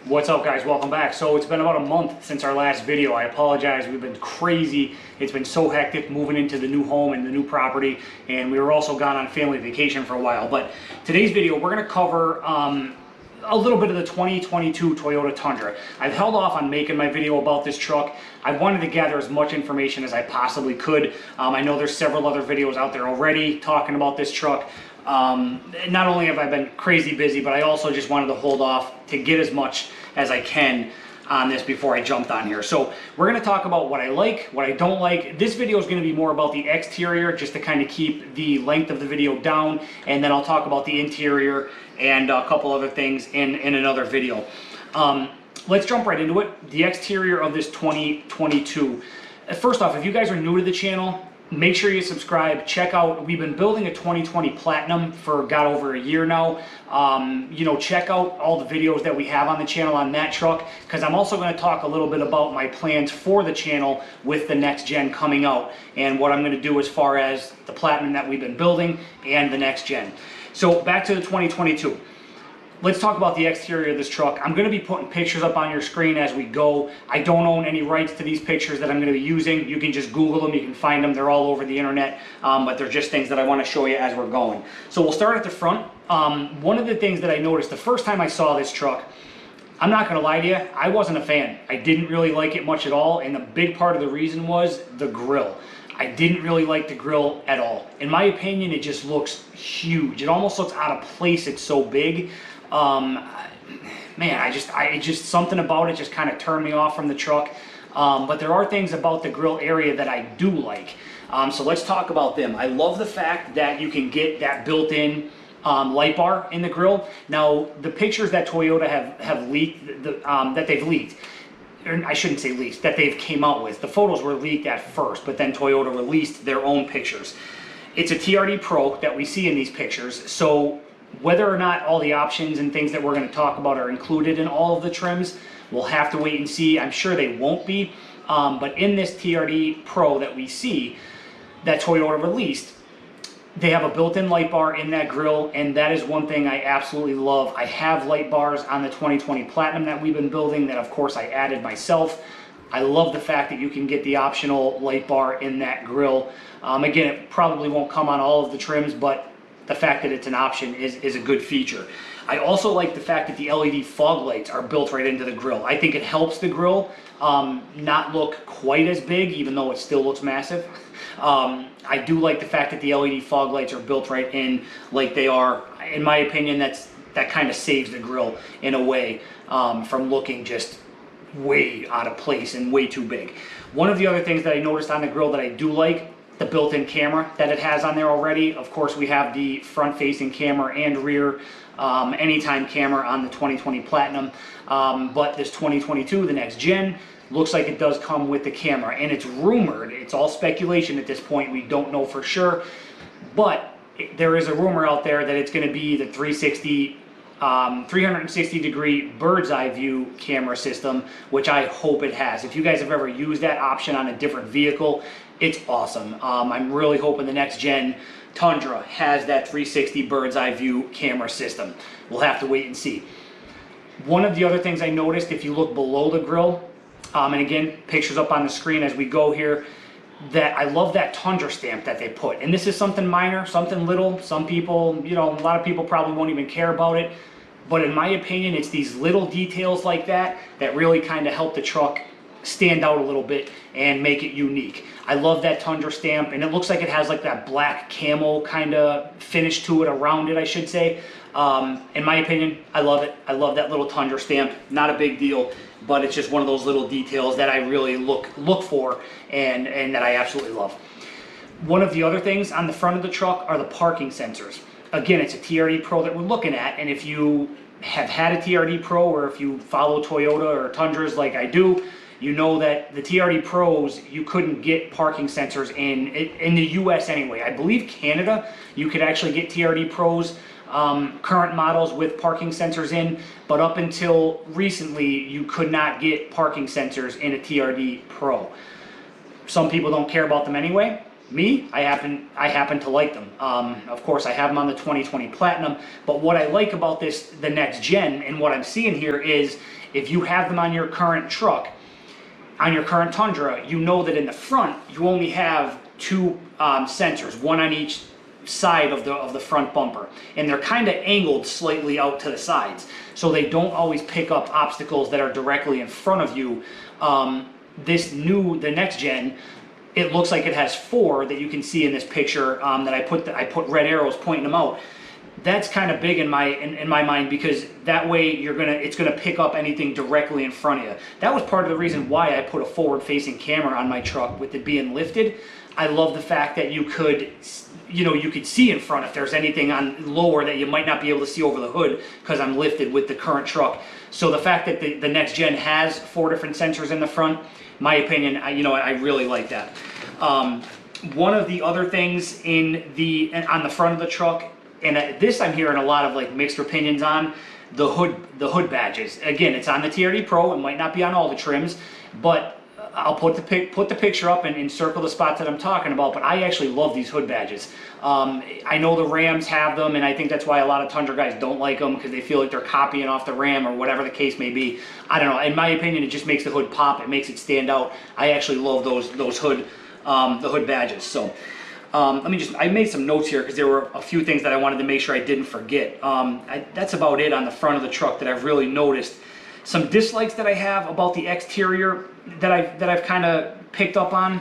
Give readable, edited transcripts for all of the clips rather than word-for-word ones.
What's up, guys? Welcome back. So it's been about a month since our last video. I apologize. We've been crazy. It's been so hectic moving into the new home and the new property, and we were also gone on family vacation for a while. But today's video, we're going to cover a little bit of the 2022 Toyota Tundra. I've held off on making my video about this truck. I wanted to gather as much information as I possibly could. I know there's several other videos out there already talking about this truck. Not only have I been crazy busy, but I also just wanted to hold off to get as much as I can on this before I jumped on here. So we're going to talk about what I like, what I don't like. This video is going to be more about the exterior, just to kind of keep the length of the video down, and then I'll talk about the interior and a couple other things in another video. Let's jump right into it. The exterior of this 2022. First off, if you guys are new to the channel, make sure you subscribe. Check out, we've been building a 2020 Platinum for got over a year now. Check out all the videos that we have on the channel on that truck, because I'm also going to talk a little bit about my plans for the channel with the next gen coming out and what I'm going to do as far as the Platinum that we've been building and the next gen. So back to the 2022. Let's talk about the exterior of this truck. I'm going to be putting pictures up on your screen as we go. I don't own any rights to these pictures that I'm going to be using. You can just Google them, you can find them. They're all over the internet, but they're just things that I want to show you as we're going. So we'll start at the front. One of the things that I noticed the first time I saw this truck, I'm not going to lie to you, I wasn't a fan. I didn't really like it much at all, and a big part of the reason was the grille. I didn't really like the grille at all. In my opinion, it just looks huge. It almost looks out of place. It's so big. It's just something about it just kind of turned me off from the truck. But there are things about the grille area that I do like. So let's talk about them. I love the fact that you can get that built-in light bar in the grille. Now, the pictures that Toyota have leaked, that they've leaked, or I shouldn't say leaked, that they've came out with. The photos were leaked at first, but then Toyota released their own pictures. It's a TRD Pro that we see in these pictures. So whether or not all the options and things that we're going to talk about are included in all of the trims, we'll have to wait and see. I'm sure they won't be, but in this TRD Pro that we see that Toyota released, they have a built-in light bar in that grille, and that is one thing I absolutely love. I have light bars on the 2020 Platinum that we've been building that, of course, I added myself. I love the fact that you can get the optional light bar in that grille. Again, it probably won't come on all of the trims, but the fact that it's an option is a good feature. I also like the fact that the LED fog lights are built right into the grille. I think it helps the grille not look quite as big, even though it still looks massive. I do like the fact that the LED fog lights are built right in like they are. In my opinion, that kind of saves the grille in a way from looking just way out of place and way too big. One of the other things that I noticed on the grille that I do like, the built-in camera that it has on there already. Of course, we have the front-facing camera and rear anytime camera on the 2020 Platinum, but this 2022, the next gen, looks like it does come with the camera, and it's rumored, it's all speculation at this point, we don't know for sure, but there is a rumor out there that it's going to be the 360 degree bird's eye view camera system, which I hope it has. If you guys have ever used that option on a different vehicle, it's awesome. I'm really hoping the next gen Tundra has that 360 bird's eye view camera system. We'll have to wait and see. One of the other things I noticed, if you look below the grille, and again, pictures up on the screen as we go here, that I love that Tundra stamp that they put. And this is something minor, something little. Some people, a lot of people probably won't even care about it. But in my opinion, it's these little details like that that really kind of help the truck stand out a little bit and make it unique. I love that Tundra stamp, and it looks like it has like that black camel kind of finish to it, around it, I should say. In my opinion, I love it. I love that little Tundra stamp. Not a big deal, but it's just one of those little details that I really look for and that I absolutely love. One of the other things on the front of the truck are the parking sensors. Again, it's a TRD Pro that we're looking at, and if you have had a TRD Pro, or if you follow Toyota or Tundras like I do, you know that the TRD Pros, you couldn't get parking sensors in the US anyway. I believe Canada, you could actually get TRD Pros, current models with parking sensors in, but up until recently, you could not get parking sensors in a TRD Pro. Some people don't care about them anyway. Me, I happen to like them. Of course, I have them on the 2020 Platinum, but what I like about the next gen, and what I'm seeing here is, if you have them on your current truck, on your current Tundra, you know that in the front, you only have two sensors, one on each side of the front bumper, and they're kind of angled slightly out to the sides, so they don't always pick up obstacles that are directly in front of you. The next gen, it looks like it has four that you can see in this picture, that I put red arrows pointing them out. That's kind of big in my mind, because that way it's gonna pick up anything directly in front of you. That was part of the reason why I put a forward-facing camera on my truck with it being lifted. I love the fact that you could see in front if there's anything on lower that you might not be able to see over the hood, because I'm lifted with the current truck. So the fact that the next gen has 4 different sensors in the front, my opinion, I really like that. One of the other things on the front of the truck, and this I'm hearing a lot of like mixed opinions on, the hood badges. Again, it's on the TRD Pro. It might not be on all the trims, but I'll put the picture up and circle the spots that I'm talking about, but I actually love these hood badges. I know the Rams have them, and I think that's why a lot of Tundra guys don't like them, because they feel like they're copying off the Ram or whatever the case may be. I don't know. In my opinion, it just makes the hood pop. It makes it stand out. I actually love the hood badges. So I made some notes here because there were a few things that I wanted to make sure I didn't forget. That's about it on the front of the truck that I've really noticed. Some dislikes that I have about the exterior that I've kind of picked up on.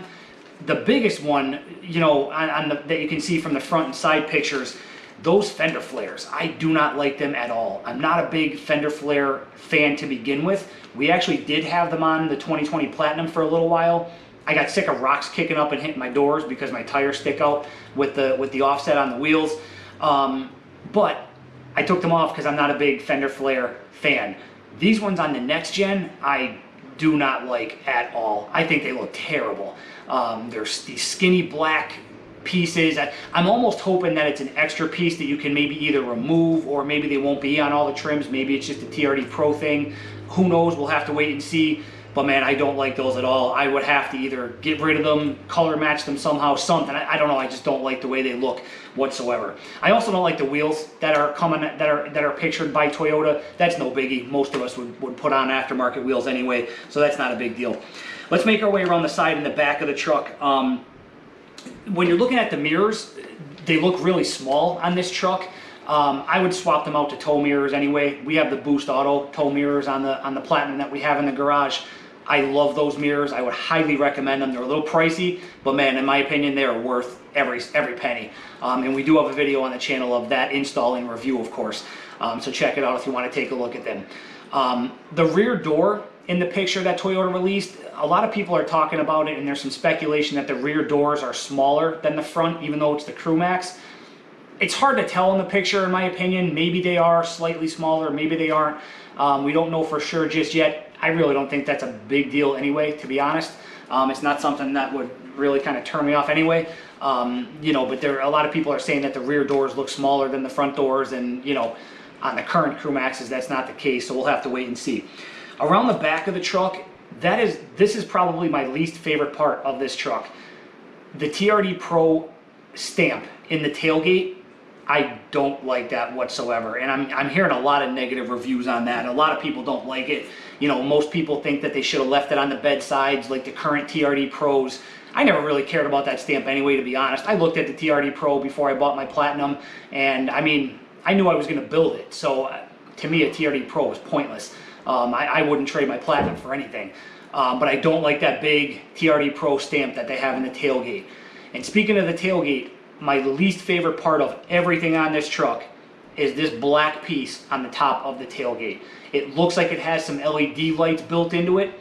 The biggest one, that you can see from the front and side pictures, those fender flares. I do not like them at all. I'm not a big fender flare fan to begin with. We actually did have them on the 2020 Platinum for a little while. I got sick of rocks kicking up and hitting my doors because my tires stick out with the offset on the wheels. But I took them off because I'm not a big fender flare fan. These ones on the next gen, I do not like at all. I think they look terrible. There's these skinny black pieces. I'm almost hoping that it's an extra piece that you can maybe either remove, or maybe they won't be on all the trims. Maybe it's just a TRD Pro thing. Who knows? We'll have to wait and see. But man, I don't like those at all. I would have to either get rid of them, color match them somehow, something. I don't know. I just don't like the way they look whatsoever. I also don't like the wheels that are pictured by Toyota. That's no biggie. Most of us would put on aftermarket wheels anyway, so that's not a big deal. Let's make our way around the side and the back of the truck. When you're looking at the mirrors, they look really small on this truck. I would swap them out to tow mirrors anyway. We have the Boost Auto tow mirrors on the Platinum that we have in the garage. I love those mirrors. I would highly recommend them. They're a little pricey, but man, in my opinion, they are worth every penny. And we do have a video on the channel of that install and review, of course. So check it out if you want to take a look at them. The rear door in the picture that Toyota released, a lot of people are talking about it, and there's some speculation that the rear doors are smaller than the front, even though it's the Crew Max. It's hard to tell in the picture, in my opinion. Maybe they are slightly smaller, maybe they aren't. We don't know for sure just yet. I really don't think that's a big deal anyway, to be honest. It's not something that would really kind of turn me off anyway. But a lot of people are saying that the rear doors look smaller than the front doors, and on the current Crew Maxes, that's not the case, so we'll have to wait and see. Around the back of the truck, this is probably my least favorite part of this truck. The TRD Pro stamp in the tailgate, I don't like that whatsoever, and I'm hearing a lot of negative reviews on that. A lot of people don't like it. Most people think that they should have left it on the bed sides like the current TRD Pros. I never really cared about that stamp anyway, to be honest. I looked at the TRD Pro before I bought my Platinum, and I knew I was going to build it, so to me a TRD Pro was pointless. I wouldn't trade my Platinum for anything, but I don't like that big TRD Pro stamp that they have in the tailgate. And speaking of the tailgate, my least favorite part of everything on this truck is this black piece on the top of the tailgate. It looks like it has some LED lights built into it.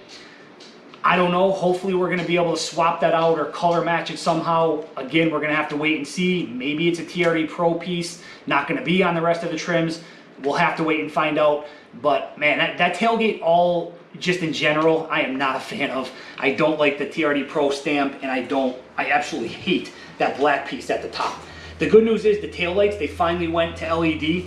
I don't know. Hopefully we're going to be able to swap that out or color match it somehow. Again, we're going to have to wait and see. Maybe it's a TRD Pro piece, not going to be on the rest of the trims. We'll have to wait and find out. But man, that tailgate, all just in general, I am not a fan of. I don't like the TRD Pro stamp, and I absolutely hate that black piece at the top. The good news is the taillights, they finally went to LED.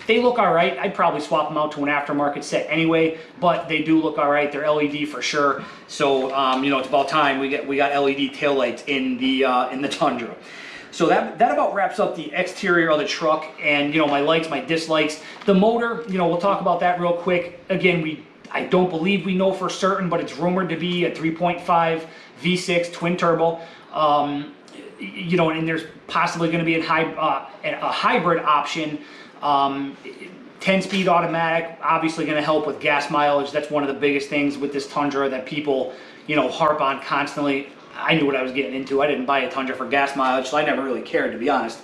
They look all right. I'd probably swap them out to an aftermarket set anyway, but they do look all right. They're LED for sure. So you know, it's about time we got LED taillights in the Tundra. So that about wraps up the exterior of the truck, and you know, my likes, my dislikes. The motor, you know, we'll talk about that real quick. Again, I don't believe we know for certain, but it's rumored to be a 3.5 V6 twin turbo. You know, and there's possibly going to be a hybrid option. 10-speed automatic, obviously going to help with gas mileage. That's one of the biggest things with this Tundra that people, you know, harp on constantly. I knew what I was getting into. I didn't buy a Tundra for gas mileage, so I never really cared, to be honest.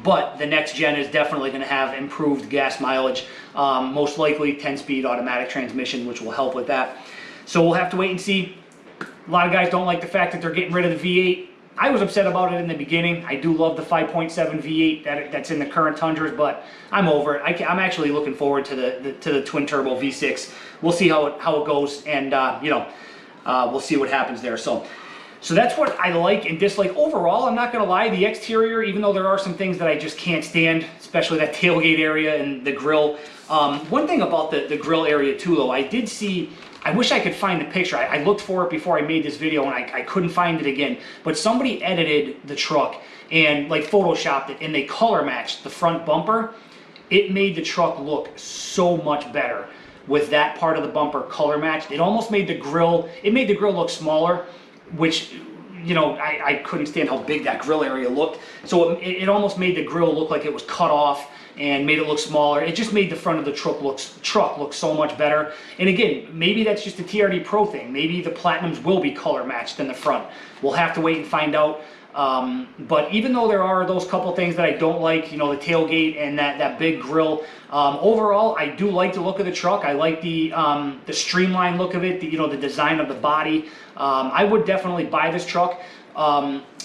But the next gen is definitely going to have improved gas mileage, most likely 10-speed automatic transmission, which will help with that. So we'll have to wait and see. A lot of guys don't like the fact that they're getting rid of the V8. I was upset about it in the beginning. I do love the 5.7 V8 that's in the current Tundras, but I'm over it. I'm actually looking forward to the twin turbo V6. We'll see how it goes, and you know, we'll see what happens there. So that's what I like and dislike. Overall, I'm not going to lie, the exterior, even though there are some things that I just can't stand, especially that tailgate area and the grill. One thing about the grill area too, though, I did see, I wish I could find the picture. I looked for it before I made this video, and I couldn't find it again. But somebody edited the truck and like photoshopped it, and they color matched the front bumper. It made the truck look so much better with that part of the bumper color matched. It almost made the grill, look smaller, which, you know, I couldn't stand how big that grill area looked. So it almost made the grill look like it was cut off and made it look smaller. It just made the front of the truck look so much better. And again, maybe that's just a TRD Pro thing. Maybe the Platinums will be color matched in the front. We'll have to wait and find out. But even though there are those couple things that I don't like, you know, the tailgate and that big grill, overall, I do like the look of the truck. I like the streamlined look of it, you know, the design of the body. I would definitely buy this truck.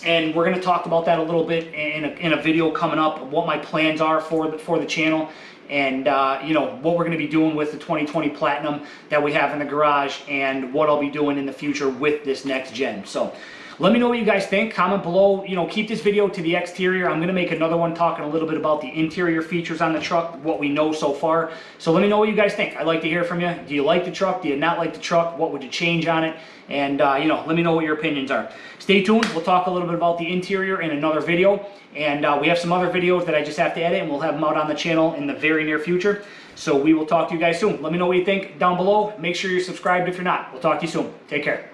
And we're going to talk about that a little bit in a video coming up, what my plans are for the channel, and you know, what we're going to be doing with the 2020 Platinum that we have in the garage, and what I'll be doing in the future with this next gen. So let me know what you guys think. Comment below. You know, keep this video to the exterior. I'm going to make another one talking a little bit about the interior features on the truck, what we know so far. So let me know what you guys think. I'd like to hear from you. Do you like the truck? Do you not like the truck? What would you change on it? And you know, let me know what your opinions are. Stay tuned. We'll talk a little bit about the interior in another video. And we have some other videos that I just have to edit, and we'll have them out on the channel in the very near future. So we will talk to you guys soon. Let me know what you think down below. Make sure you're subscribed if you're not. We'll talk to you soon. Take care.